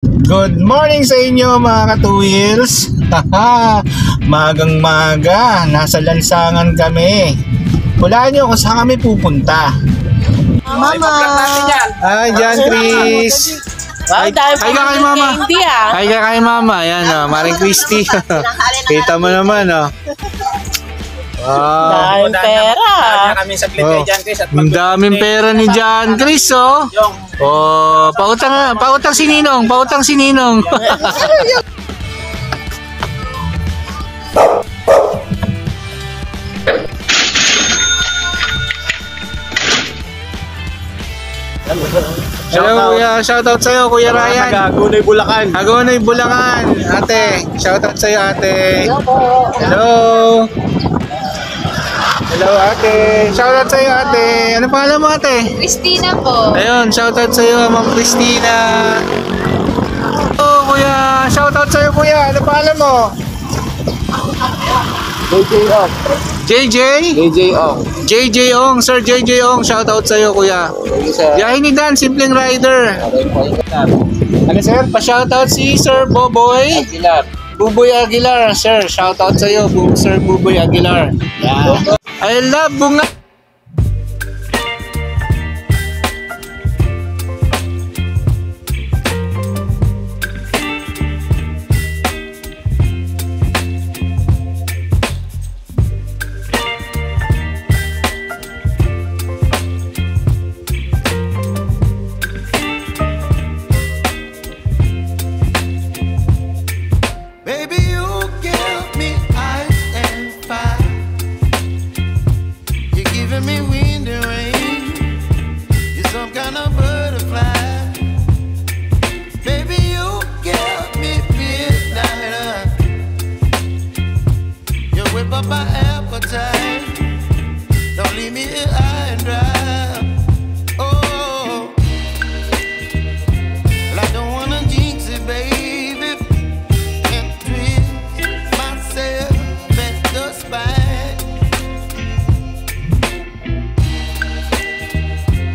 Good morning sa inyo mga ka-2wheels. Magang maga, nasa lansangan kami. Hulaan nyo kung saan kami pupunta. Mama! Ay, dyan Chris. Wow, dahil Hi ka kay mama. Hindi Hi ka kay mama. Yan o, Maring Christy. Kita mo naman o. Wow. Dahil pera. Kami saglit kay John Chris at Ang daming pera ni John Chris oh. Oh, pautang si Ninong, pautang si Ninong. Hello kuya, shoutout sa'yo kuya Ryan. Hagonoy Bulacan. Hagonoy Bulacan. Ate, shoutout sa'yo ate. Hello. Hello ate. Shoutout sa'yo ate. Ano pangalan mo ate? Christina po. Ayun, shoutout sa'yo Ma'am Christina. Oh kuya, shoutout sa'yo kuya. Ano pangalan mo? JJ Ong. JJ? JJ Ong. JJ Ong, Sir JJ Ong, shoutout sa'yo kuya. Biyahe ni Dan, simpleng rider. Ano sir? Pa-shoutout si Sir Boboy. Aguilar. Buboy Aguilar, sir. Shoutout sa'yo, Sir Buboy Aguilar. Yeah. I love bunga. My appetite, don't leave me here high and dry. Oh, well, I don't wanna jinx it, baby, and twist myself at the spine.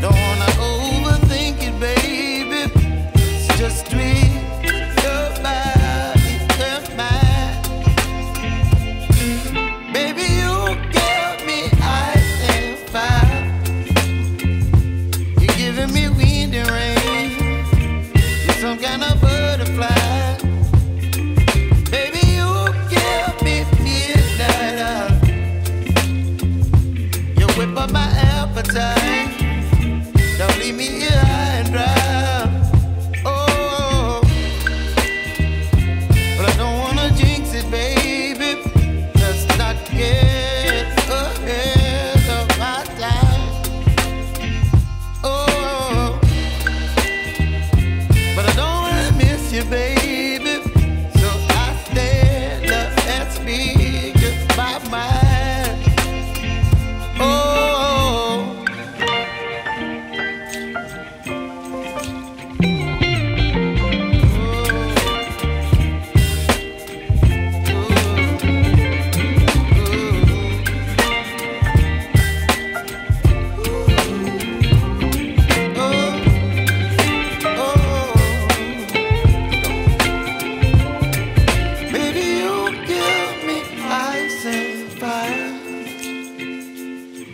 Don't wanna overthink it, baby. It's just twist your body and mine. Baby, you give me ice and fire. You're giving me wind and rain. You're some kind of butterfly. Baby, you give me midnight. You whip up my appetite. Don't leave me here high and dry. Oh, but I don't wanna jinx it, baby. Let's not get ahead of my time. Oh, but I don't wanna miss you, baby. So I stand up and speak just my mind. Oh. Baby, you give me ice and fire.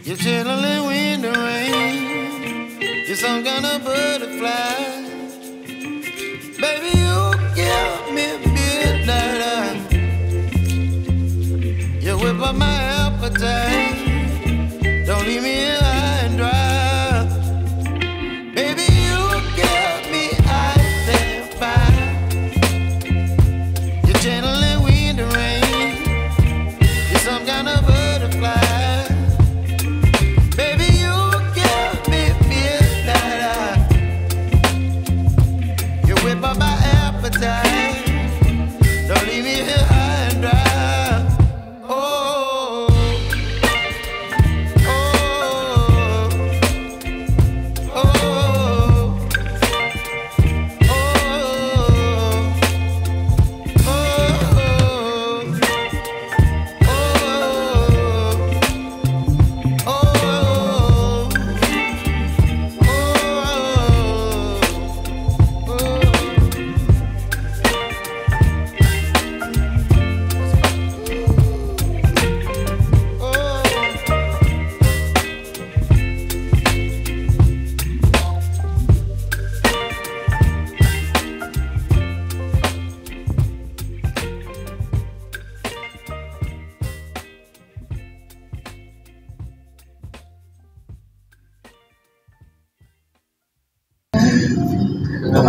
You're chilling wind and rain. You're some kind of butterfly. Baby, you give me midnight. You whip up my appetite. Don't leave me here high and dry. Baby, you give me ice and fire. You're channeling wind and rain. You're some kind of butterfly. Baby, you give me midnight. You whip up my appetite. Don't leave me here high and dry. Oh,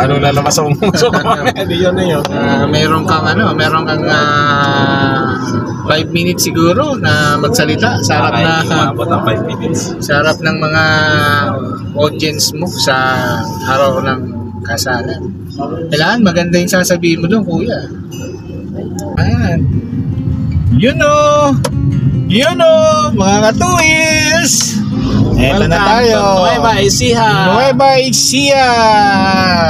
Ano lalabas ang muso ko? Hindi yun na yun. Meron kang 5 minutes siguro na magsalita sa harap Umabot ang 5 minutes. sa harap ng mga audience mo sa araw ng kasalan. Kailangan maganda yung sasabihin mo doon, kuya. Ayan. Yun o, mga katuwils. Eto na tayo. Nueva Ecija. Nueva Ecija.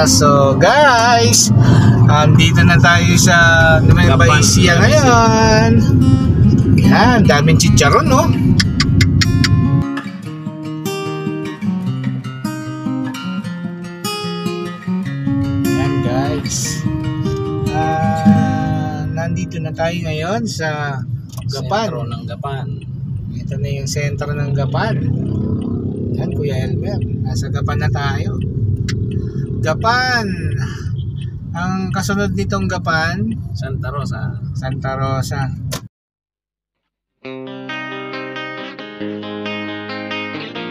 So guys, dito na tayo sa Nueva Gapan. Ecija ngayon. Yan, daming chicharon, no? Yan guys. Nandito na tayo ngayon sa Gapan. Sentro ng Gapan. Ito na yung sentro ng Gapan. Yan, Kuya Elmer. Nasa Gapan na tayo. Gapan. Ang kasunod nitong Gapan, Santa Rosa. Santa Rosa.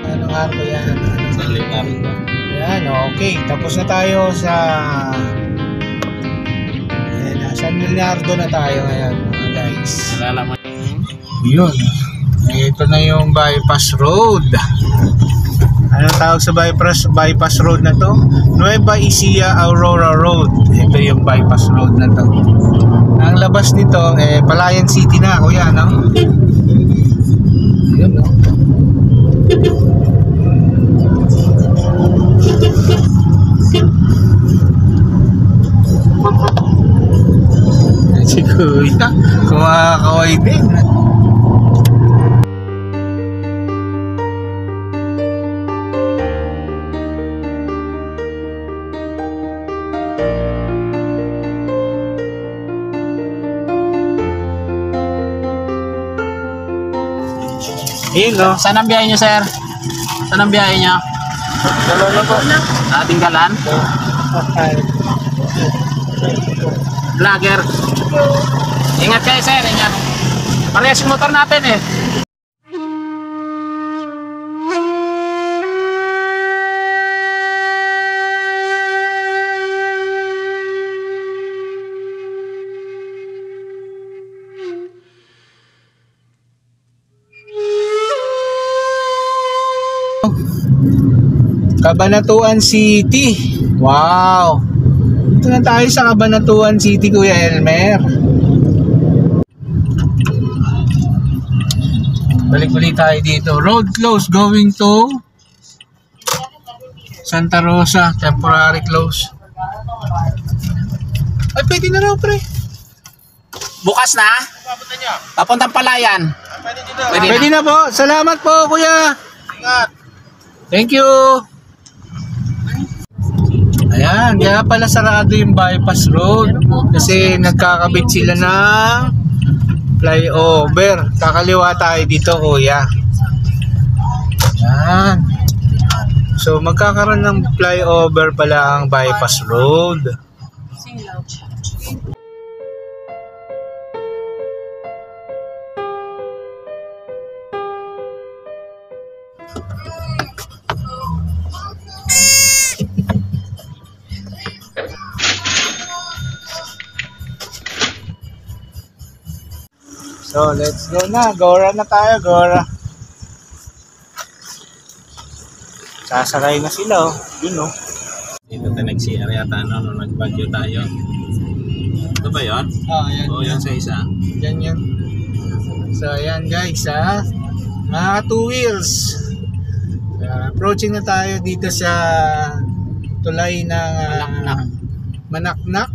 Anong arko yan? Sa Leonardo. Yan, okay. Tapos na tayo sa San Leonardo na tayo ngayon, mga guys. Nalalaman. Yun. Ito na yung bypass road. Anong tawag sa bypass road na to? Nueva Ecija Aurora Road. Ito yung bypass road na to. Ang labas nito, Palayan City na, kuya, no? Yun, no? Si kuya, kumakaway din. Yun, no? Saan ang biyahe nyo, sir? Saan ang biyahe nyo? Dalawa po. Sa ating galan? Vlogger. Ingat kayo, sir. Ingat. Parehas yung motor natin eh. Cabanatuan City. Wow. Ito na tayo sa Cabanatuan City, Kuya Elmer. Balik-balik tayo dito. Road close going to Santa Rosa. Temporary close. Ay, pwede na raw, pre. Bukas na? Papuntang Palayan. Pwede na po. Salamat po, Kuya. Ingat. Thank you. Ayan, kaya pala sarado yung bypass road kasi nagkakabit sila ng flyover. Kakaliwa tayo dito, kuya. Ayan. So magkakaroon ng flyover pala ang bypass road. So, let's go na. Gora na tayo, Gora. Sasakay na sila, oh. Yun, oh. Dito tayo nag-CR yata nung nagbagyo tayo. Ito ba yun? Ayan. Oo, yun sa isa. Yan, yan. So, ayan, guys, ha. Mga two wheels. Approaching na tayo dito sa tulay ng Manaknak.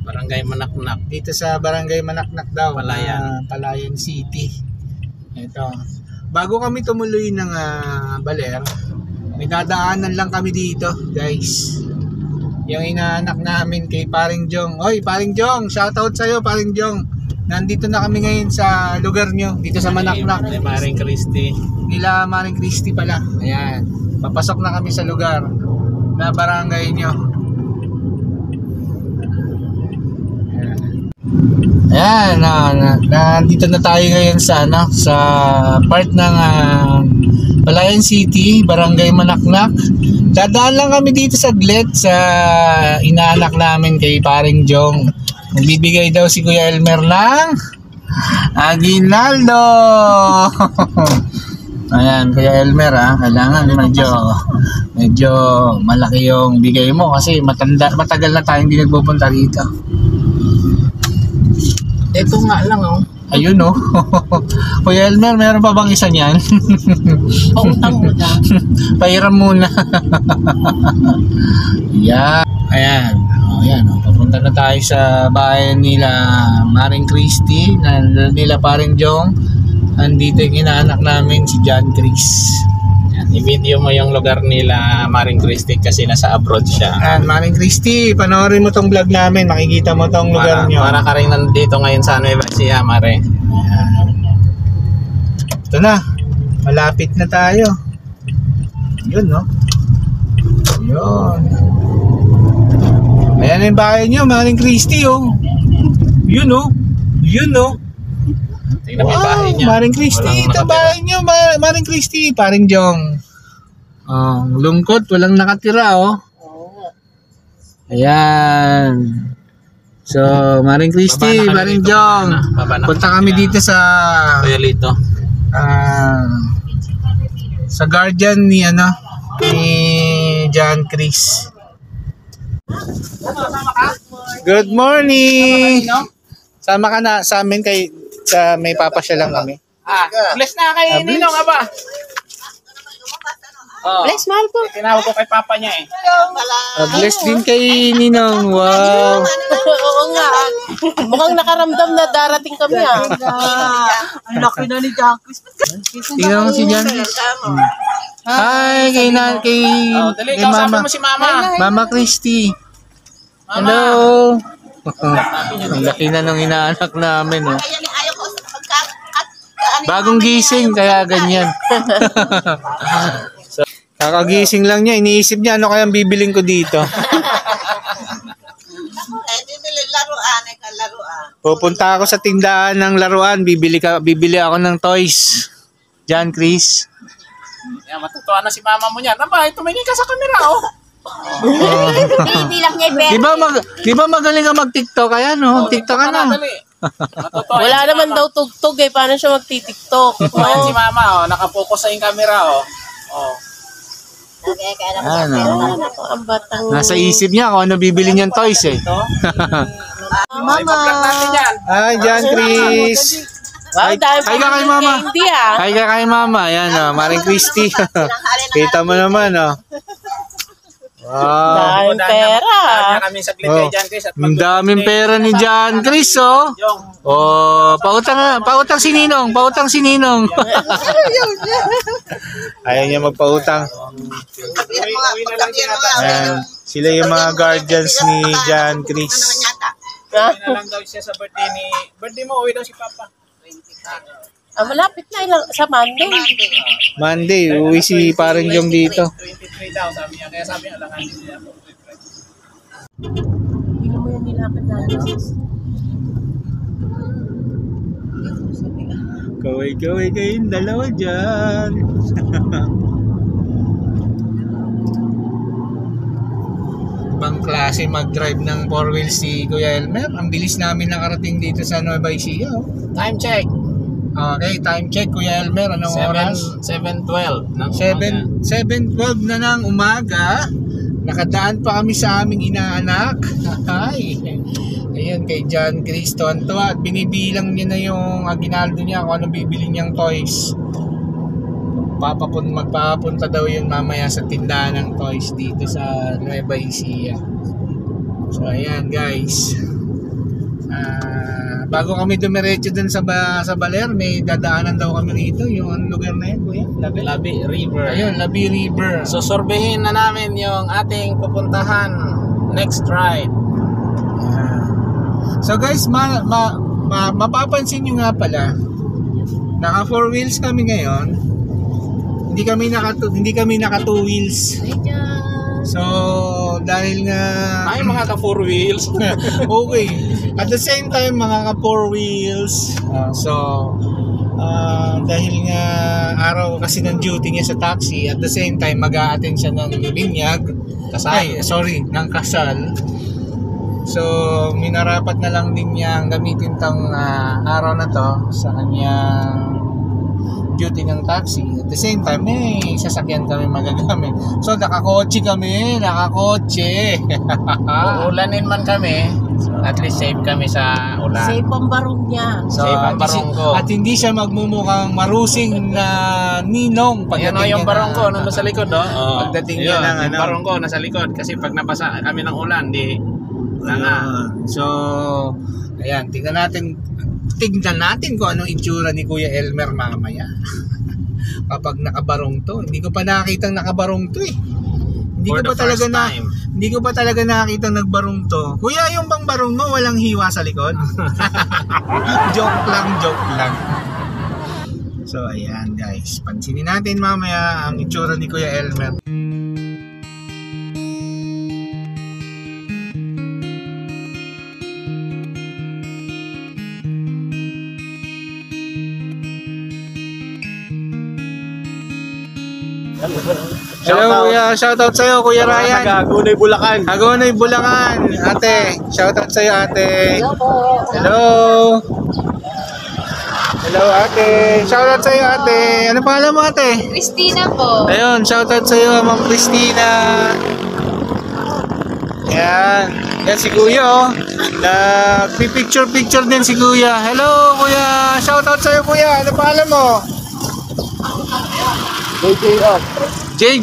Barangay Manaknak. Dito sa Barangay Manaknak daw. Palayan. Palayan City. Ito. Bago kami tumuloy ng Baler, may dadaanan lang kami dito, guys. Yung inaanak namin kay Paring Jong. Oy, Paring Jong, shoutout sa'yo, Paring Jong. Nandito na kami ngayon sa lugar nyo, dito sa Manaknak. Ni Maring Christie. Nila Maring Christie pala. Ayan. Papasok na kami sa lugar na barangay nyo. Ayan, nandito na tayo ngayon sa sa part ng Palayan City, Barangay Manaknak. Dadaan lang kami dito sa saglit sa inaanak namin kay Paring Jong. Nagbibigay daw si Kuya Elmer ng aguinaldo. Ayan, Kuya Elmer kailangan medyo malaki yung bigay mo kasi matagal na tayo hindi nagpupunta dito. Ito nga lang Ayun Kuya Elmer, meron pa bang isa niyan? Pautang mo na. Pahiram muna. Yeah. Ayan. Ayan. Papunta na tayo sa bahay nila Maring Christy, nila Paring Jong. Andito yung inaanak namin si John Chris. I-video mo yung lugar nila Maring Christy kasi nasa abroad siya. Ayan, Maring Christy, panoorin mo tong vlog namin, makikita mo tong lugar nyo. Para ka rin nandito ngayon sa Nueva Ecija, Mare. Ayan. Ito na, malapit na tayo. Yun Yun. Ayan yung bahay nyo, Maring Christy Yun Yun Tingnan mo yung bahay niya. Maring Christy, Walang ito nakatira. bahay nyo, Maring Christy, Paring Jong. Lungkot, walang nakatira Ayan. So, Maring Christy, Baba na kami Paring dito. Jong. Baba na Punta kami kami dito sa Kuya Lito. sa guardian ni John Chris. Good morning. Sama ka na sa amin may papasya lang kami. Bless na kay Ninong, aba. Bless, mahal ko. Tinawag ko kay Papa niya Bless din kay Ninong. Wow. Oo nga. Mukhang nakaramdam na darating kami Ang laki na ni Jackie. Tingnan mo si John Chris. Hi kay Dali, kay kausapin Mama. mo si Mama. Mama Christy. Mama. Hello. Ang laki na nung inaanak namin Bagong gising kaya ganyan. Kakagising lang niya, iniisip niya ano kayang bibiling ko dito. Pupunta ako sa tindahan ng laruan, bibili ako ng toys. John Chris. Matutuwa na si Mama mo niyan. Aba, tumingin ka sa camera Bibilang niya Di ba magaling ka mag-TikTok? Kaya TikTok ka na. Dali. Matutuwa Wala yan si naman Mama. daw tugtog Paano siya magti-tiktok? Matutuwa yan si Mama nakapokus sa yung camera Ang batang... Nasa isip niya kung ano bibili niyang toys Mama. I-vlog natin yan. Hi, John Chris. Wow, dahil Hi ka kay Mama. Hindi Hi ka kay Mama. Yan Maring Christy. Kita mo naman Wow. Dahil pera. Dahil na kami saglit kay John Chris at Ang daming pera ni John Chris pautang si Ninong, Ayaw niya magpautang. Ayan, sila yung mga guardians ni John Chris. Uwi na lang daw siya sa birthday mo, uwi daw si Papa. Malapit na sa Monday. Monday, uwi si Paring Jong dito. 23 daw sabi niya, kaya sabi niya, alanganin niya ako. Hindi mo yan nilapit natin. Kaway kayong dalawa dyan. Ibang klase mag-drive ng 4 wheels si Kuya Elmer. Ang bilis namin nakarating dito sa Nueva Ecija. Time check. Okay, time check Kuya Elmer. Anong oras? 7:12 ng 7:12 na ng umaga. Nakadaan pa kami sa aming inaanak. Hi. Ayun, kay John Chris tuwa at binibilang niya na yung aguinaldo niya kung ano bibili niyang toys. Magpapunta daw yun mamaya sa tindahan ng toys dito sa Nueva Ecija. So ayan guys, bago kami dumiretso dun sa Baler, may dadaanan daw kami rito. Yung lugar na yun, kuya? Labi River. Ayun, Labi River. So sorbehin na namin yung ating pupuntahan next ride. So guys, mapapansin nyo nga pala, naka 4 wheels kami ngayon. Hindi kami naka 2 wheels. So, dahil nga... Ay, mga ka-4 wheels. Okay. At the same time, mga ka-4 wheels. Dahil nga araw kasi ng duty niya sa taxi, at the same time, mag-a-attend siya ng binyag. Ng kasal. So, minarapat na lang din niya gamitin tong araw na to sa kanyang duty ng taxi. At the same time, sasakyan kami magagamit. So, nakakotse kami. Ulanin man kami, at least safe kami sa ulan. Safe ang barong niya. So, Safe ang barong ko. At hindi siya magmumukhang marusing na ninong. Ayan o, yung barong ko, nandun sa likod, no? Pagdating niya ng yung barong ko, nasa likod. Kasi pag napasa kami ng ulan, So, ayan, tignan natin kung anong itsura ni Kuya Elmer mamaya. Kapag nakabarong to. Hindi ko pa nakakitang nakabarong to eh. Hindi ko pa talaga nakakitang nagbarong to. Kuya, yung bang barong mo walang hiwa sa likod? Joke lang. So, ayan guys. Pansinin natin mamaya ang itsura ni Kuya Elmer. Hello Kuya, shoutout sa'yo Kuya Ryan. Hagunay, Bulacan. Hagunay, Bulacan. Ate, shoutout sa'yo ate. Hello. Hello ate. Shoutout sa'yo ate. Ano pangalan mo ate? Christina po. Ayun, shoutout sa'yo Ma'am Christina. Yan. Yan si Kuya oh. Nagpipicture din si Kuya. Hello Kuya. Shoutout sa'yo Kuya. Ano pangalan mo? JJ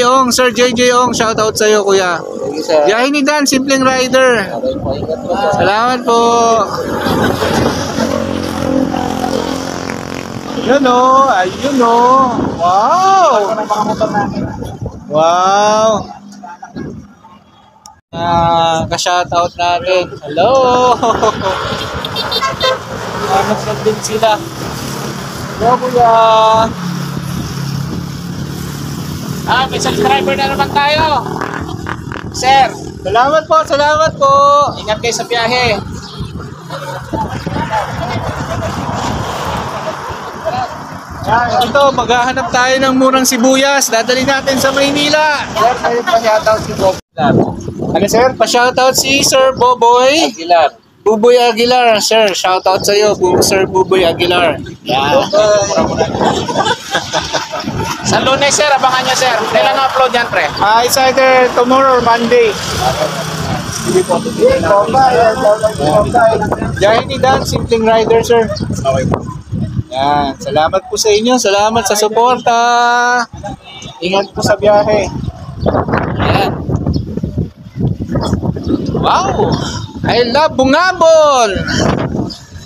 Ong, Sir JJ Ong, shoutout sa iyo Kuya. Biyahe ni Dan, simpleng rider. Salamat po. Ayun o. Wow. Ka-shoutout natin. Hello. Salamat din sila. Hello Kuya. May subscriber na naman tayo. Sir, Salamat po. ingat kayo sa biyahe. Ito, maghahanap tayo ng murang sibuyas. Dadali natin sa Maynila. Sir, kayo pa-shoutout si Bob. Ano sir? Pa-shoutout si Sir Boboy Buboy Aguilar. Sir, shoutout sa iyo, Sir Buboy Aguilar. Yan. Sa Lunes, sir, abangan nyo, sir. Kailan na-upload yan, pre? It's either tomorrow or Monday. Dahil ni Dan, simpleng rider, sir. Yan. Salamat po sa inyo. Salamat sa suporta. Ingat po sa biyahe. Yan. Wow! I love Bungabon!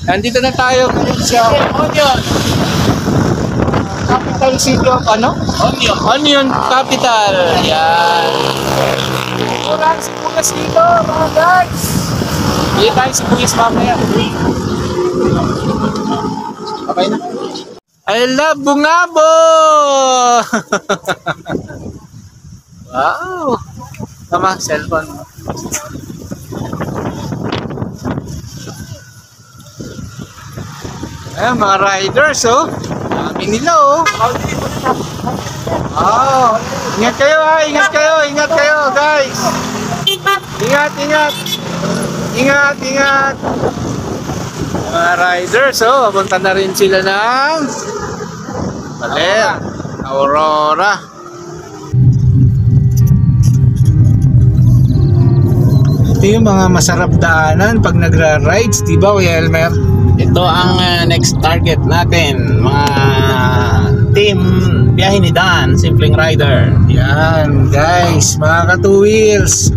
Nandito na tayo ngayon sa Onion. capital city of Onion capital. Yan. Kurang sibuyas dito, mga guys. Hindi tayo sibuyas mamaya. Okay na. I love Bungabon! Wow! Tama, cellphone. Ayan, mga riders, oh. Dami nila, oh. Oh. Ingat kayo, guys. Ingat. Mga riders, oh. Punta na rin sila ng Baler, Aurora. Ito yung mga masarap daanan pag nagra-rides, di ba, Kuya Elmer? Ito ang next target natin, mga team biyahe ni Dan, simpleng rider. Yan, guys, mga ka-2 wheels.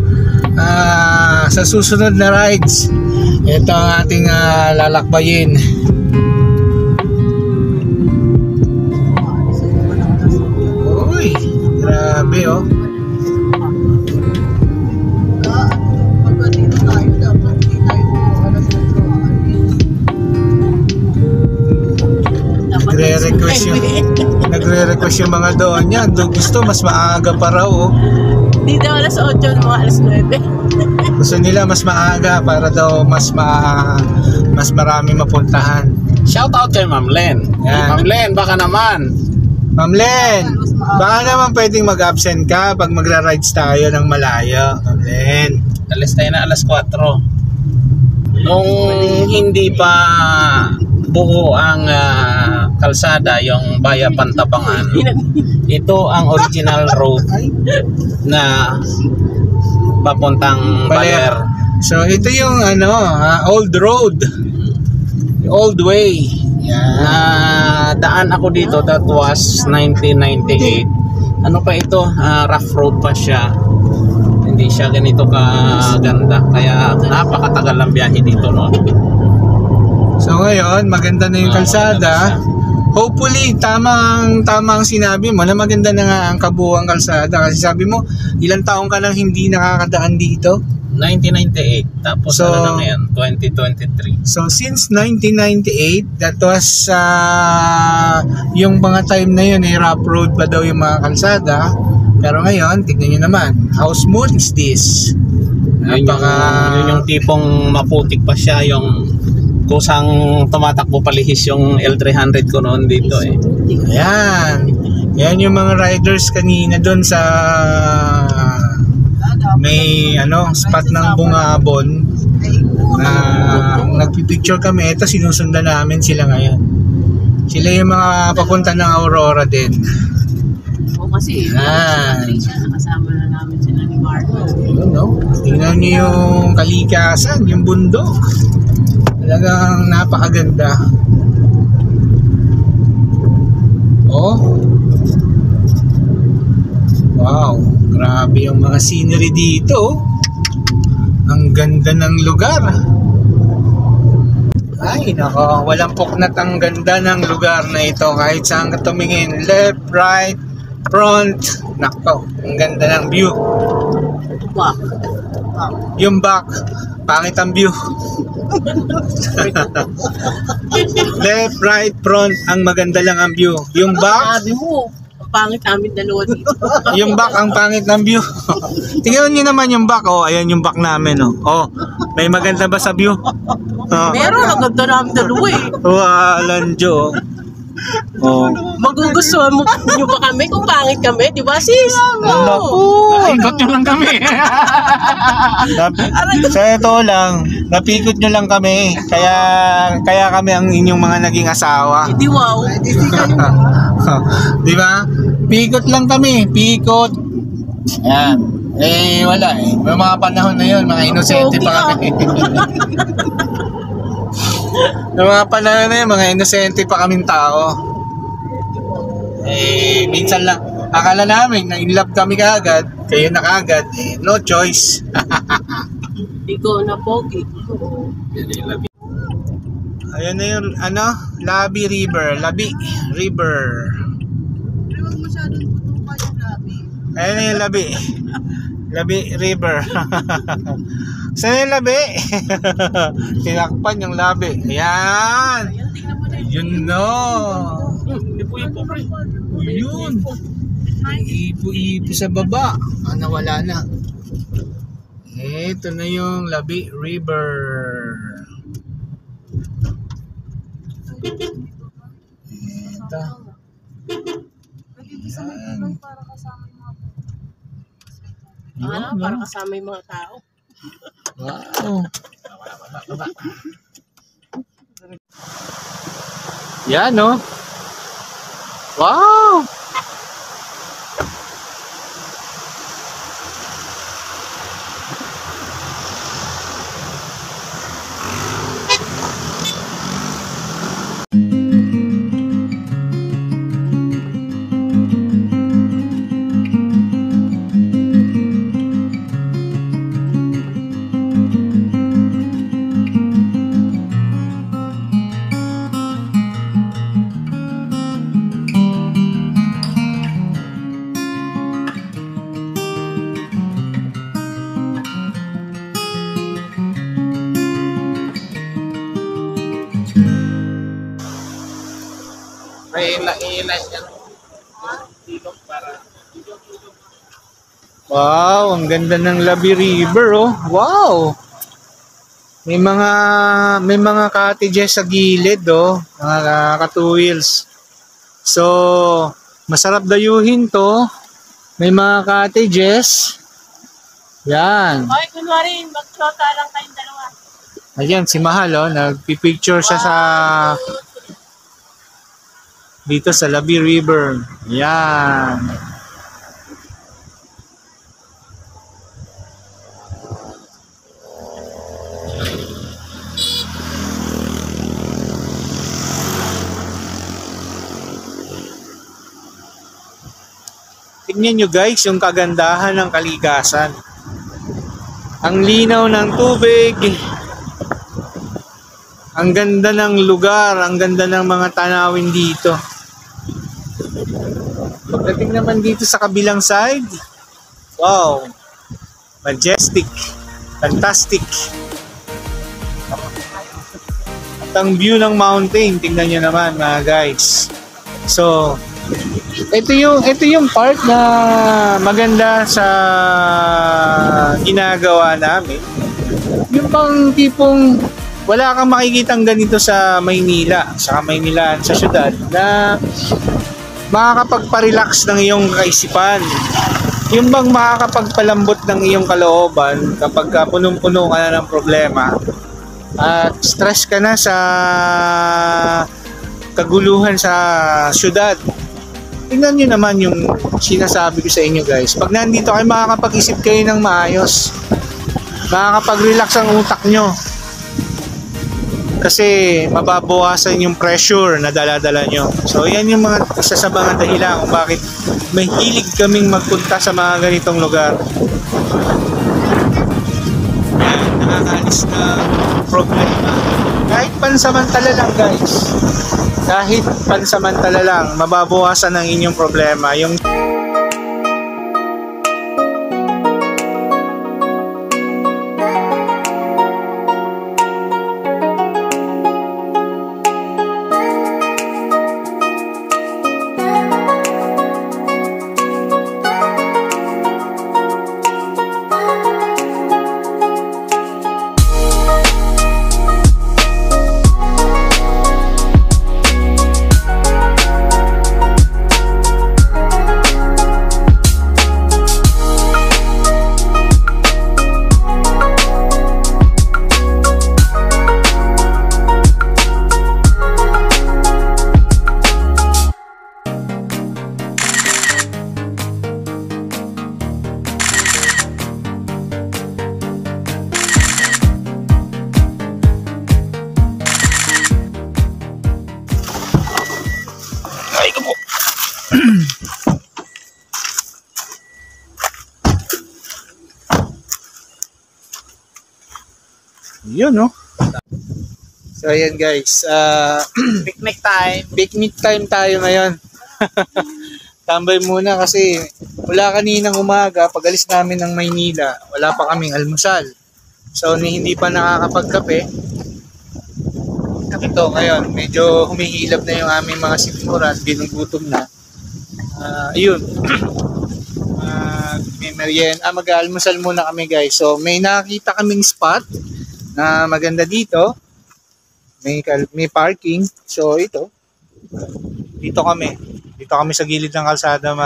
Sa susunod na rides, ito ang ating lalakbayin. Uy, grabe, oh. nagre-request yung mga doon yan. Doon gusto, mas maaga pa raw. Oh. Di daw alas 8, mga alas 9. Gusto nila mas maaga para daw mas marami mapuntahan. Shout out kay Ma'am Len. Yan. Ma'am Len, baka naman. Ma'am Len, baka naman pwedeng mag-absent ka pag magra-rides tayo ng malayo. Ma'am Len. Alis tayo na alas 4. Nung hindi pa buo ang kalsada, yung Baya Pantabangan, ito ang original road na papuntang Baler. So ito yung old road. Old way. Yan. Daan ako dito, that was 1998. Ano pa ito? Rough road pa siya. Hindi siya ganito kaganda. Kaya napakatagal ang biyahe dito noon. So ngayon, maganda na yung kalsada. Hopefully, tama ang sinabi mo na maganda na nga ang kabuuang kalsada. Kasi sabi mo, ilang taong ka nang hindi nakakadaan dito? 1998. Tapos So, ano na ngayon? 2023. So since 1998, that was yung mga time na yun, rough road pa daw yung mga kalsada. Pero ngayon, tignan nyo naman, how smooth is this? Yun yung tipong maputik pa siya, yung kusang tumatakbo palihis yung L300 ko noon dito eh. Ayan. Yan yung mga riders kanina doon sa may spot ng Bungabon na nagpipicture kami. Ito sinusundan namin sila ngayon. Sila yung mga papunta ng Aurora din. Oo, kasi nakasama na namin sila ni Marco. Yun, no? Tingnan niyo yung kalikasan, yung bundok. Talagang napakaganda. Oh. Wow, grabe yung mga scenery dito. Ang ganda ng lugar. Ay, nako, walang puknat ang ganda ng lugar na ito. Kahit saan ka tumingin, left, right, front. Nako, ang ganda ng view. Wow. Yung back, pangit ang view. Left, right, front, ang maganda lang ang view. Yung back, Sabi mo, ang pangit namin dalawa dito. yung back ang pangit ng view. Tingnan niyo naman yung back. Oh, ayan yung back namin. Oh, may maganda ba sa view? Oh. Meron, ang ganda namin dalawa eh. Walang Jo. Oh. Magugustuhan mo nyo ba kami kung pangit kami? Di ba sis? Ikot nyo lang kami. Sa ito lang, napikot nyo lang kami. Kaya kami ang inyong mga naging asawa. Di wow. Di ba? Pikot lang kami, pikot. Yan. Wala eh. May mga panahon na yun, mga inosente pa kami. Yung mga panahon na yun, mga inosente pa kaming tao. Minsan lang, akala namin na in love kami kaagad, kayo na kaagad, no choice. Ikaw na pogi. Ayan na yung, Labi River. Ayan na yung Labi. Labi River. Saan yung Labi? Tinakpan yung Labi. Ayan. Yun no. Yun. Ipo-ipo sa baba. Nawala na. Ito na yung Labi River. Ito. Ayan. Para kasama yung mga tao. Wow. Yan, no? Wow! Ilay yan. Wow, ang ganda ng Labi River, oh. Wow. May mga cottages sa gilid, oh. Mga ka-two wheels. So, masarap dayuhin to. May mga cottages. Yan. Oy, kunwari, mag-shota lang kayong dalawa. Ayan, si Mahal, oh. Nagpipicture siya sa dito sa Labi River. Yan. Tingnan nyo guys yung kagandahan ng kalikasan. Ang linaw ng tubig. Ang ganda ng lugar, ang ganda ng mga tanawin dito. Pagdating naman dito sa kabilang side, wow, majestic, fantastic. At ang view ng mountain, tingnan nyo naman mga guys. So, ito yung part na maganda sa ginagawa namin. Yung pang tipong wala kang makikitang ganito sa Maynila, sa Maynilaan, sa syudad, na makakapagpa-relax ng iyong kaisipan. Yung bang makakapagpalambot ng iyong kalooban kapag punong-puno ka na ng problema at stress ka na sa kaguluhan sa syudad. Tingnan nyo naman yung sinasabi ko sa inyo guys. Pag nandito kayo, makakapag-isip kayo ng maayos. Makakapag-relax ang utak nyo. Kasi mababawasan yung pressure na dala-dala nyo. So yan yung isa sa mga dahilan kung bakit may hilig kaming magpunta sa mga ganitong lugar. Yan, nakakaalis na problema. Kahit pansamantala lang guys. Kahit pansamantala lang, mababawasan ang inyong problema. Yung yun, no? So, ayan guys. Picnic time. Picnic time tayo ngayon. Tambay muna kasi mula kaninang umaga, pag alis namin ng Maynila, wala pa kaming almusal. So, hindi pa nakakapagkape. Ito ngayon, medyo humihilab na yung aming mga sikmuran, binugutom na. Ayun. Mag-almusal muna kami guys. So, may nakita kaming spot na maganda dito. May parking. So ito. Dito kami sa gilid ng kalsada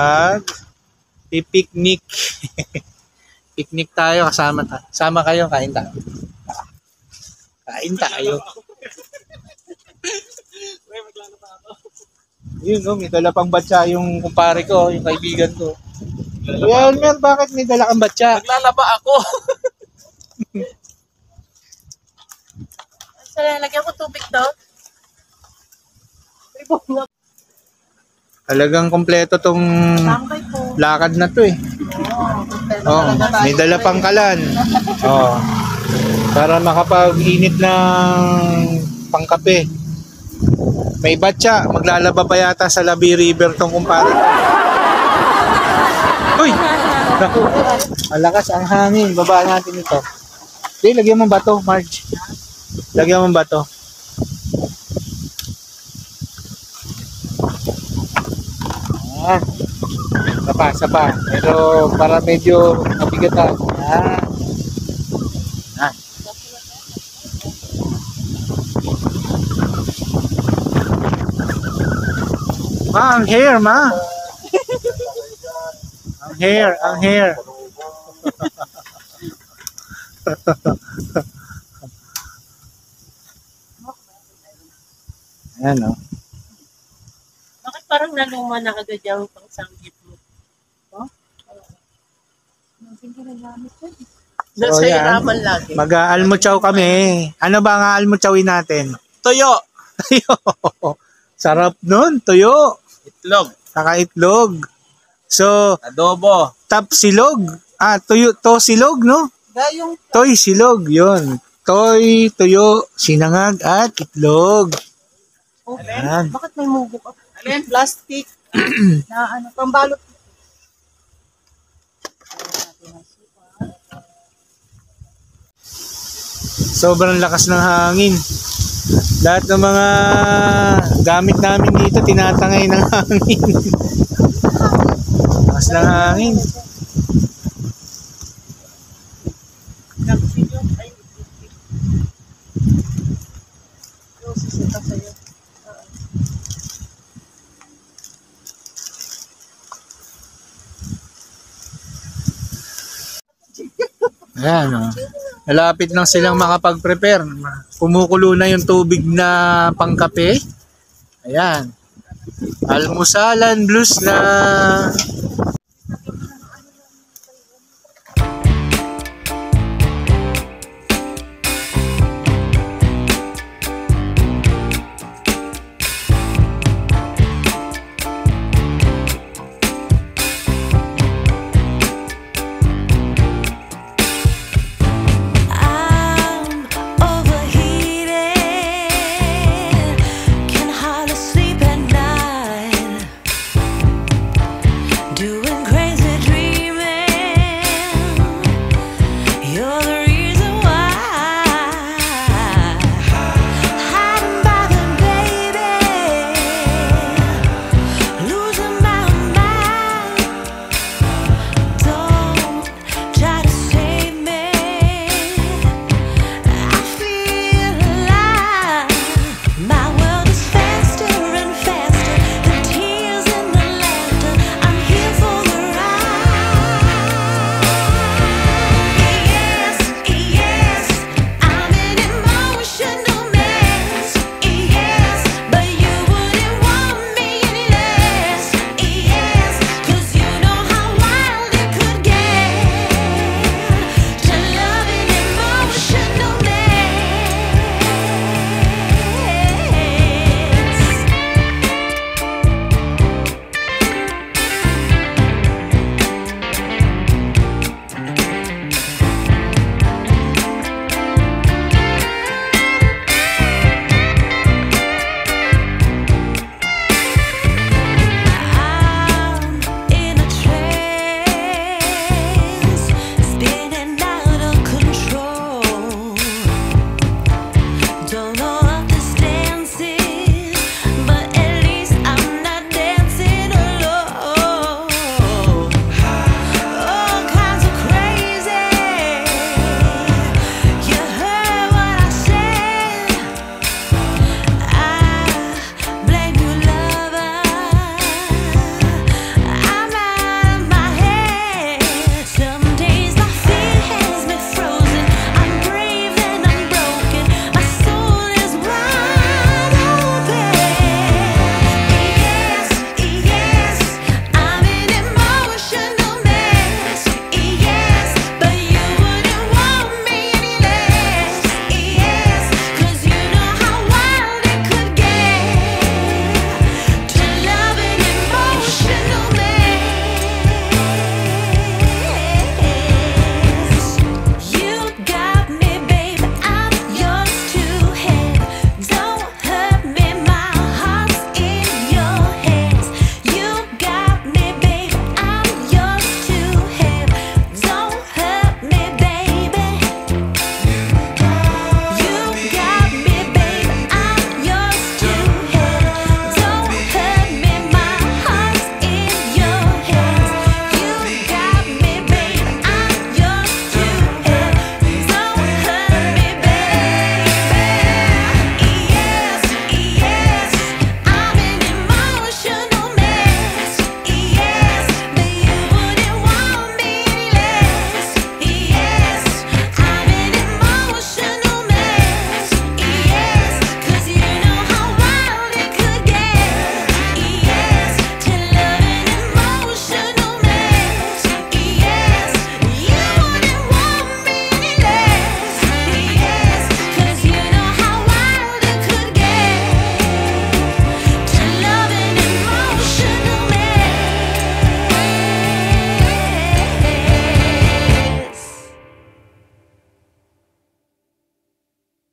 picnic. Picnic tayo kasama kayo, kain tayo. Yun, no, may dala pang batya yung kumpare ko, yung kaibigan ko. Well, bakit may dala kang batya? Naglalaba ako. Lagyan ko tubig daw. Talagang kompleto tong lakad na to eh. Oh, may dala pang kalan. Oh. Para makapag-init ng pangkape. May batya, maglalaba pa yata sa Labi River tong kumpare. Uy! Naku, malakas ang hangin. Baba natin ito. Okay, lagyan mo ba to, Marge? Lagyan mo ba to? Sapa. Pero para medyo mabigatan. Yan. Yan. Ma, ang hair, ma. Ang hair. Ayan, oh. Bakit parang naluma na agad yung pangsanggit mo? Nasa yan. hiraman lagi. Mag-aalmuchaw kami. Ano ba ang aalmuchawin natin? Tuyo. Tuyo. Sarap nun, tuyo. Itlog. Saka itlog. So, Adobo. tap silog. Tuyo, to silog, no? Gayong Toy silog, yun. Toy, tuyo, sinangag, at itlog. Yan. bakit may mugo ka? Plastic. na ano, pambalot. Sobrang lakas ng hangin. Lahat ng mga gamit namin dito, tinatangay ng hangin. Lakas ng hangin. Ayan, oh. Malapit lang silang makapag-prepare. Kumukulo na yung tubig na pangkape. Ayan. Almusalan blues na